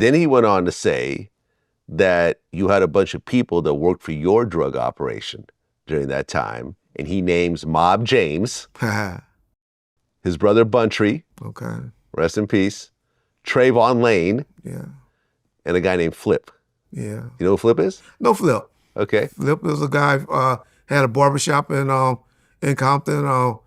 Then he went on to say that you had a bunch of people that worked for your drug operation during that time, and he names Mob James, his brother Buntry, okay, rest in peace, Trevon Lane, yeah, and a guy named Flip. yeah. You know who Flip is? No, Flip. Okay. Flip is a guy, had a barbershop in Compton.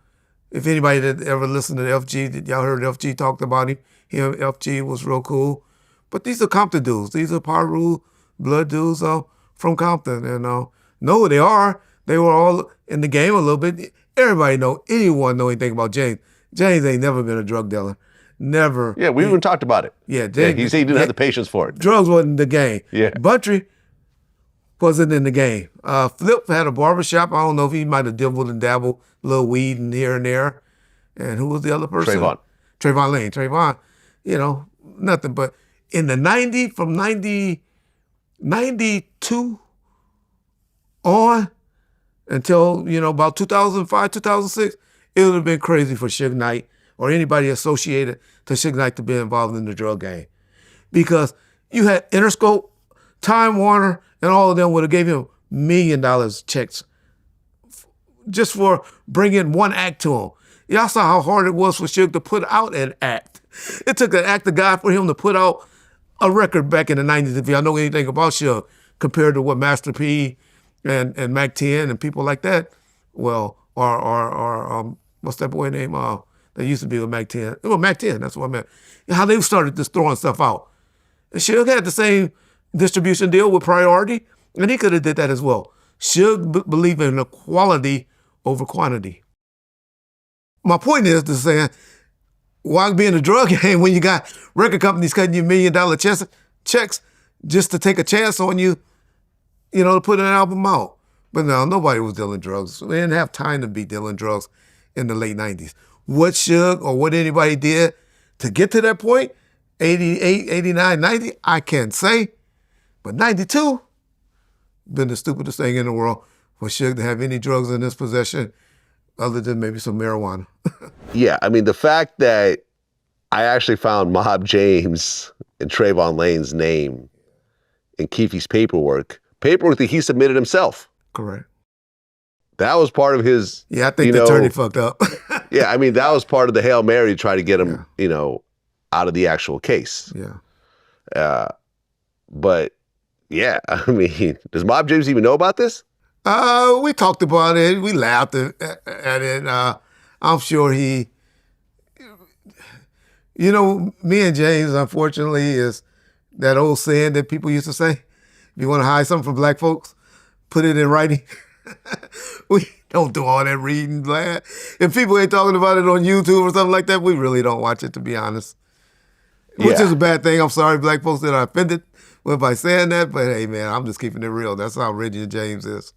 If anybody that ever listened to FG, y'all heard FG talked about him. FG was real cool. But these are Compton dudes. These are Paru blood dudes from Compton. And know who they are. They were all in the game a little bit. Everybody anyone know anything about James. James ain't never been a drug dealer. Never. Yeah, we even talked about it. Yeah, he said he didn't have the patience for it. Drugs wasn't the game. Yeah. Buntry wasn't in the game. Flip had a barbershop. I don't know if he might have dibbled and dabbled a little weed in here and there. And who was the other person? Trevon. Trevon Lane. Trevon, nothing. But in the 90s, from 92 on until, about 2005, 2006, it would have been crazy for Suge Knight or anybody associated to Suge Knight to be involved in the drug game. Because you had Interscope, Time Warner, and all of them would have gave him $1 million checks just for bringing one act to him. Y'all saw how hard it was for Suge to put out an act. It took an act of God for him to put out a record back in the 90s, if y'all know anything about Suge, compared to what Master P and Mac 10 and people like that, well, or what's that boy name? That used to be with Mac 10. Well, Mac 10, that's what I meant. How they started just throwing stuff out. And Suge had the same distribution deal with Priority, and he could have did that as well. Suge believed in the quality over quantity. My point is to say, why be in the drug game when you got record companies cutting you $1 million checks just to take a chance on you, to put an album out? But no, nobody was dealing drugs. They didn't have time to be dealing drugs in the late 90s. What Suge or what anybody did to get to that point, 88, 89, 90, I can't say. But 92, been the stupidest thing in the world for Suge to have any drugs in his possession other than maybe some marijuana. Yeah, I mean, the fact that I actually found Mob James and Trevon Lane's name in Keefe's paperwork that he submitted himself. Correct. That was part of his... Yeah, I think the attorney fucked up. Yeah, I mean, that was part of the Hail Mary to try to get him, out of the actual case. Yeah. But, yeah, I mean, does Mob James even know about this? We talked about it. We laughed at it. I'm sure he... me and James, unfortunately, is that old saying that people used to say, if you want to hide something from black folks, put it in writing. We don't do all that reading, lad. If people ain't talking about it on YouTube or something like that, we really don't watch it, to be honest. Which is a bad thing. I'm sorry, black folks, that I offended by saying that, but hey, man, I'm just keeping it real. That's how Reggie James is.